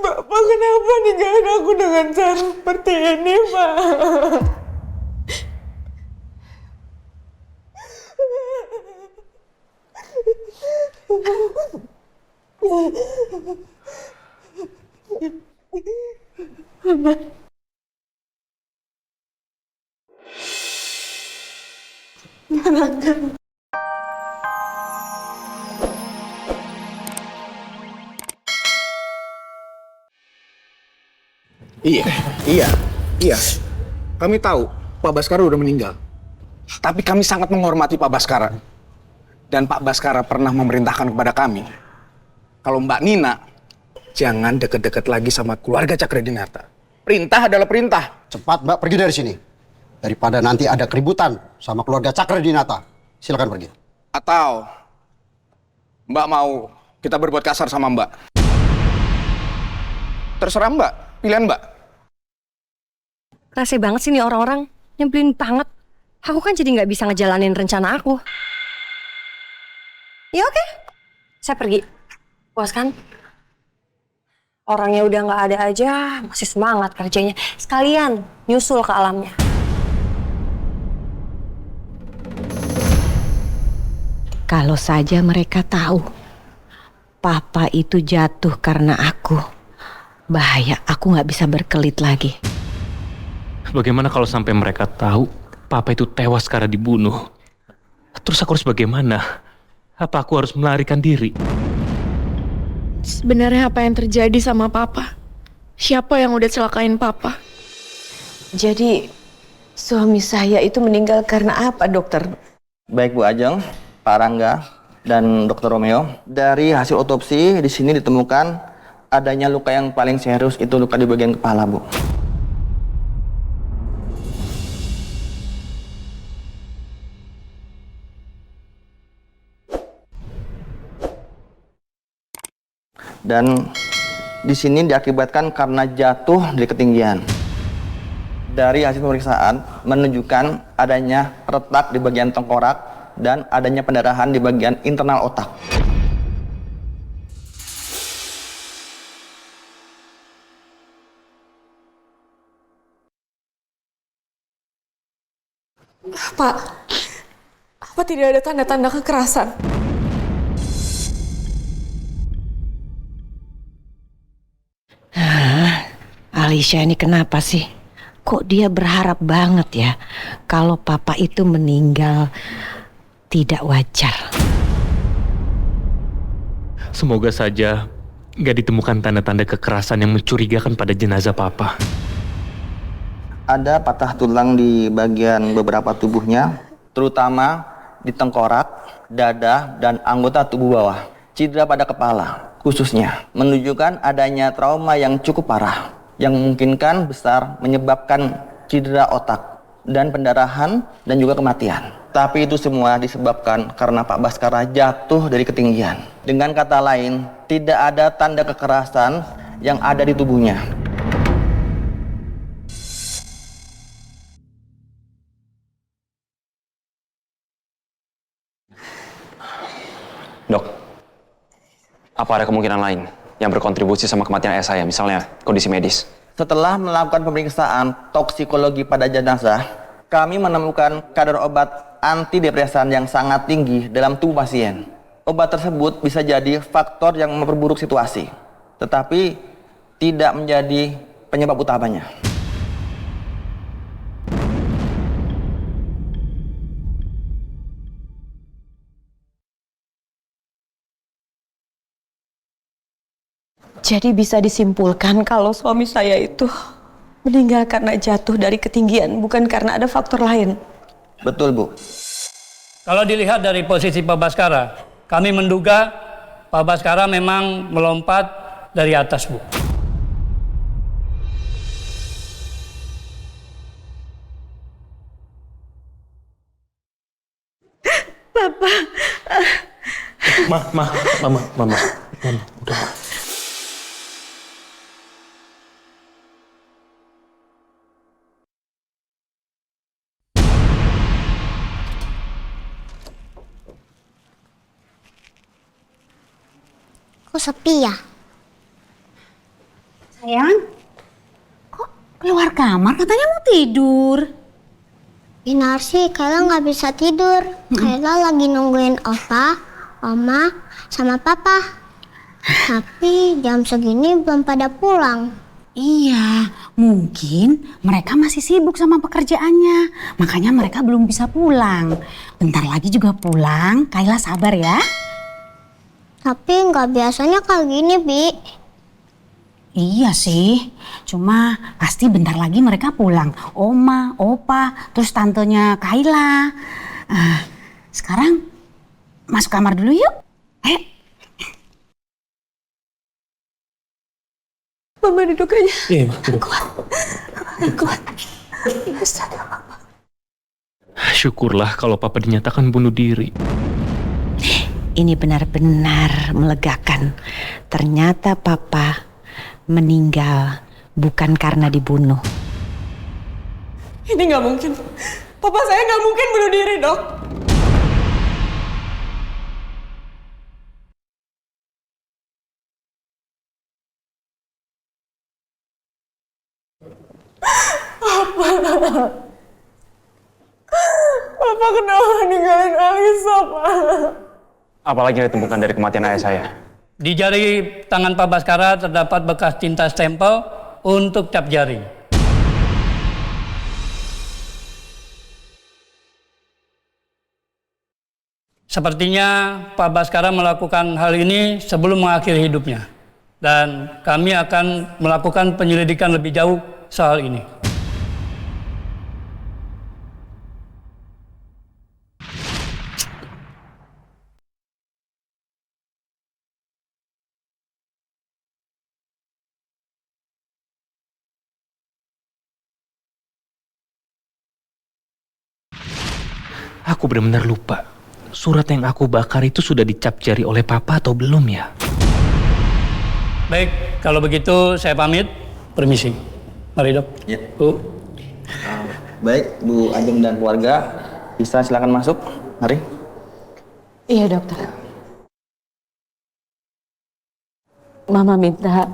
Bapak kenapa ninggalin aku dengan cara seperti ini, Pak? Iya. Kami tahu Pak Baskara udah meninggal. Tapi kami sangat menghormati Pak Baskara. Dan Pak Baskara pernah memerintahkan kepada kami, kalau Mbak Nina, jangan deket-deket lagi sama keluarga Cakradinata. Perintah adalah perintah. Cepat Mbak pergi dari sini. Daripada nanti ada keributan sama keluarga Cakradinata. Silakan pergi. Atau Mbak mau kita berbuat kasar sama Mbak? Terserah Mbak, pilihan Mbak. Rese banget sih nih orang-orang, nyebelin banget. Aku kan jadi nggak bisa ngejalanin rencana aku. Ya oke, saya pergi. Puas kan? Orangnya udah nggak ada aja, masih semangat kerjanya. Sekalian nyusul ke alamnya. Kalau saja mereka tahu, Papa itu jatuh karena aku. Bahaya, aku nggak bisa berkelit lagi. Bagaimana kalau sampai mereka tahu Papa itu tewas karena dibunuh? Terus aku harus bagaimana? Apa aku harus melarikan diri? Sebenarnya apa yang terjadi sama Papa? Siapa yang udah celakain Papa? Jadi, suami saya itu meninggal karena apa, dokter? Baik Bu Ajeng, Pak Rangga, dan Dr. Romeo. Dari hasil otopsi di sini ditemukan adanya luka yang paling serius, itu luka di bagian kepala, Bu. Dan di sini diakibatkan karena jatuh dari ketinggian. Dari hasil pemeriksaan menunjukkan adanya retak di bagian tengkorak dan adanya pendarahan di bagian internal otak. Pak, apa tidak ada tanda-tanda kekerasan? Alicia ini kenapa sih? Kok dia berharap banget ya kalau Papa itu meninggal tidak wajar. Semoga saja nggak ditemukan tanda-tanda kekerasan yang mencurigakan pada jenazah Papa. Ada patah tulang di bagian beberapa tubuhnya, terutama di tengkorak, dada, dan anggota tubuh bawah. Cedera pada kepala, khususnya, menunjukkan adanya trauma yang cukup parah, yang memungkinkan besar menyebabkan cedera otak dan pendarahan dan juga kematian. Tapi itu semua disebabkan karena Pak Baskara jatuh dari ketinggian. Dengan kata lain, tidak ada tanda kekerasan yang ada di tubuhnya. Dok, apa ada kemungkinan lain yang berkontribusi sama kematian ayah saya, misalnya kondisi medis? Setelah melakukan pemeriksaan toksikologi pada jenazah, kami menemukan kadar obat antidepresan yang sangat tinggi dalam tubuh pasien. Obat tersebut bisa jadi faktor yang memperburuk situasi, tetapi tidak menjadi penyebab utamanya. Jadi bisa disimpulkan kalau suami saya itu meninggal karena jatuh dari ketinggian, bukan karena ada faktor lain. Betul, Bu. Kalau dilihat dari posisi Pak Baskara, kami menduga Pak Baskara memang melompat dari atas, Bu. Papa. Mama, udah. kok sepi ya? Sayang, kok keluar kamar katanya mau tidur? Benar sih, Kayla nggak bisa tidur. Kayla lagi nungguin Opa, Oma, sama Papa. Tapi jam segini belum pada pulang. Iya, mungkin mereka masih sibuk sama pekerjaannya. Makanya mereka belum bisa pulang. Bentar lagi juga pulang, Kayla sabar ya. Tapi nggak biasanya kayak gini, Bi. Iya sih, cuma pasti bentar lagi mereka pulang. Oma, Opa, terus tantenya Kayla. Sekarang masuk kamar dulu yuk. Ayo. Mama duduk aja. Iya, duduk. Kuat. Syukurlah kalau papa dinyatakan bunuh diri. Ini benar-benar melegakan. Ternyata papa meninggal bukan karena dibunuh. Ini nggak mungkin. Papa saya nggak mungkin bunuh diri, Dok. Papa kenapa ninggalin Alisa, Pak? Apalagi yang ditemukan dari kematian ayah saya? Di jari tangan Pak Baskara terdapat bekas tinta stempel untuk cap jari. Sepertinya Pak Baskara melakukan hal ini sebelum mengakhiri hidupnya. Dan kami akan melakukan penyelidikan lebih jauh soal ini. Aku benar-benar lupa. Surat yang aku bakar itu sudah dicap jari oleh papa atau belum ya? Baik, kalau begitu saya pamit. Permisi. Mari, Dok. Ya. Bu. Baik, Bu Ajeng dan keluarga, bisa silakan masuk. Mari. Iya, dokter. Mama minta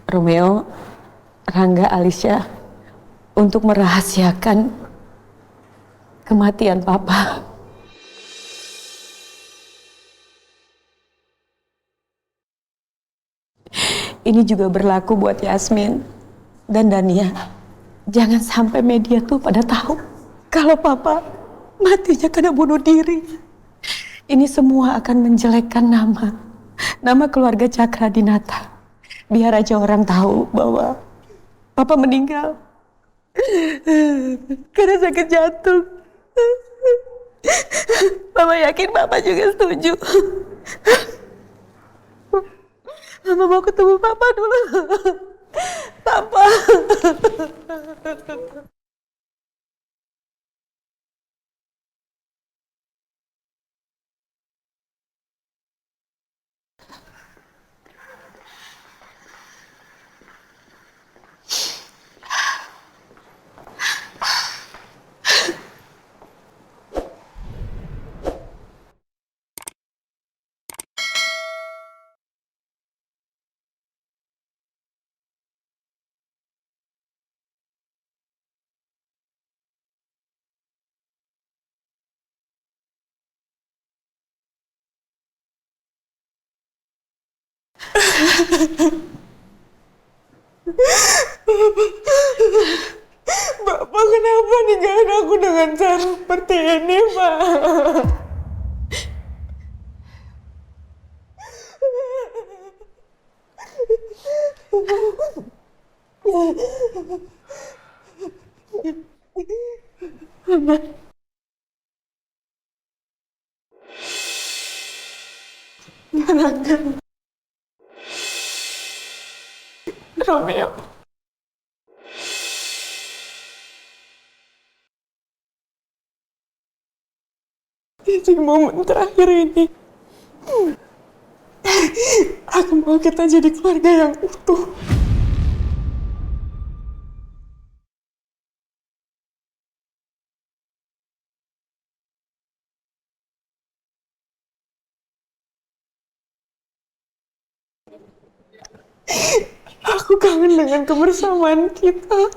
Romeo, Rangga, Alicia untuk merahasiakan kematian Papa. Ini juga berlaku buat Yasmin dan Dania. Jangan sampai media tuh pada tahu kalau Papa matinya karena bunuh diri. Ini semua akan menjelekkan nama keluarga Cakradinata. Biar aja orang tahu bahwa Papa meninggal karena sakit jantung. Mama yakin Papa juga setuju. Mama mau ketemu Papa dulu. Papa. Bapak kenapa ninggalin aku dengan cara seperti ini, Pak? Mama. Rangga. Romeo. Di momen terakhir ini, aku mau kita jadi keluarga yang utuh. Aku kangen dengan kebersamaan kita.